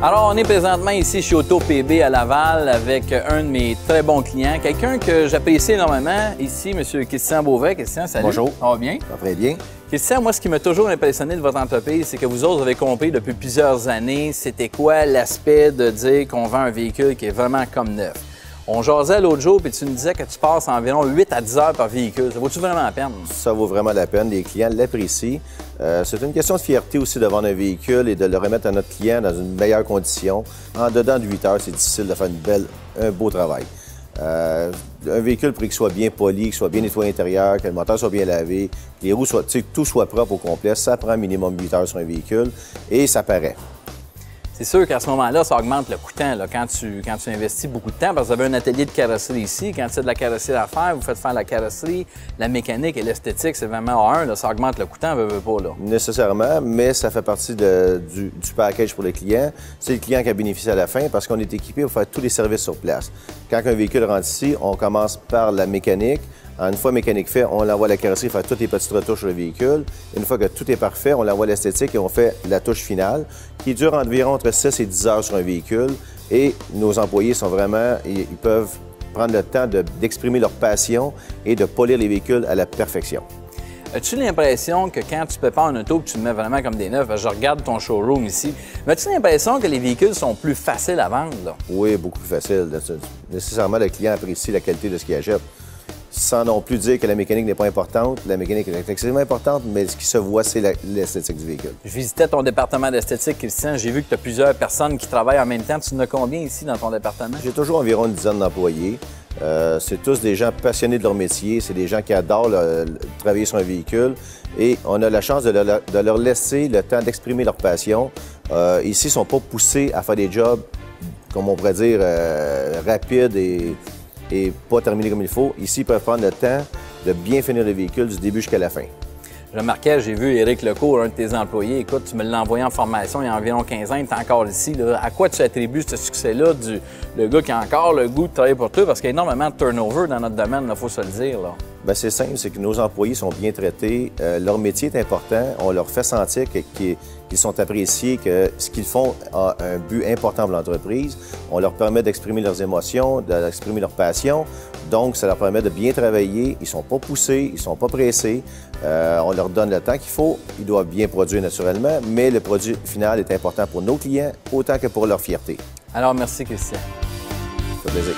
Alors, on est présentement ici chez Auto PB à Laval avec un de mes très bons clients, quelqu'un que j'apprécie énormément ici, M. Christian Beauvais. Christian, salut. Bonjour. Ça va bien? Ça va très bien. Christian, moi, ce qui m'a toujours impressionné de votre entreprise, c'est que vous autres avez compris depuis plusieurs années c'était quoi l'aspect de dire qu'on vend un véhicule qui est vraiment comme neuf. On jasait l'autre jour, puis tu nous disais que tu passes environ 8 à 10 heures par véhicule. Ça vaut-tu vraiment la peine? Ça vaut vraiment la peine. Les clients l'apprécient. C'est une question de fierté aussi de vendre un véhicule et de le remettre à notre client dans une meilleure condition. En dedans de 8 heures, c'est difficile de faire un beau travail. Un véhicule, pour qu'il soit bien poli, qu'il soit bien nettoyé à l'intérieur, que le moteur soit bien lavé, que les roues soient, que tout soit propre au complet, ça prend minimum 8 heures sur un véhicule et ça paraît. C'est sûr qu'à ce moment-là, ça augmente le coûtant là, quand tu investis beaucoup de temps, parce que vous avez un atelier de carrosserie ici. Quand tu as de la carrosserie à faire, vous faites faire la carrosserie, la mécanique et l'esthétique, c'est vraiment A1, là, ça augmente le coûtant, veut pas, là. Nécessairement, mais ça fait partie du package pour le client. C'est le client qui a bénéficié à la fin parce qu'on est équipé pour faire tous les services sur place. Quand un véhicule rentre ici, on commence par la mécanique. Une fois mécanique fait, on l'envoie à la carrosserie faire toutes les petites retouches sur le véhicule. Une fois que tout est parfait, on l'envoie à l'esthétique et on fait la touche finale qui dure environ entre 6 et 10 heures sur un véhicule. Et nos employés sont vraiment, ils peuvent prendre le temps d'exprimer leur passion et de polir les véhicules à la perfection. As-tu l'impression que quand tu prépares un auto, que tu le mets vraiment comme des neufs, je regarde ton showroom ici, mais as-tu l'impression que les véhicules sont plus faciles à vendre, là? Oui, beaucoup plus facile. Nécessairement, le client apprécie la qualité de ce qu'il achète. Sans non plus dire que la mécanique n'est pas importante. La mécanique est extrêmement importante, mais ce qui se voit, c'est l'esthétique du véhicule. Je visitais ton département d'esthétique, Christian. J'ai vu que tu as plusieurs personnes qui travaillent en même temps. Tu en as combien ici dans ton département? J'ai toujours environ une dizaine d'employés. C'est tous des gens passionnés de leur métier. C'est des gens qui adorent travailler sur un véhicule. Et on a la chance de leur laisser le temps d'exprimer leur passion. Ici, ils ne sont pas poussés à faire des jobs, comme on pourrait dire, rapides et pas terminé comme il faut. Ici, ils peuvent prendre le temps de bien finir le véhicule du début jusqu'à la fin. Je remarquais, j'ai vu Éric Lecourt, un de tes employés. Écoute, tu me l'as envoyé en formation il y a environ 15 ans, il est encore ici. Là. À quoi tu attribues ce succès-là le gars qui a encore le goût de travailler pour toi? Parce qu'il y a énormément de turnover dans notre domaine, il faut se le dire. Bien, c'est simple, c'est que nos employés sont bien traités. Leur métier est important. On leur fait sentir qu'ils sont appréciés, que ce qu'ils font a un but important pour l'entreprise. On leur permet d'exprimer leurs émotions, d'exprimer leur passion. Donc, ça leur permet de bien travailler. Ils ne sont pas poussés, ils ne sont pas pressés. On leur donne le temps qu'il faut. Ils doivent bien produire naturellement, mais le produit final est important pour nos clients autant que pour leur fierté. Alors, merci, Christian. Ça fait plaisir.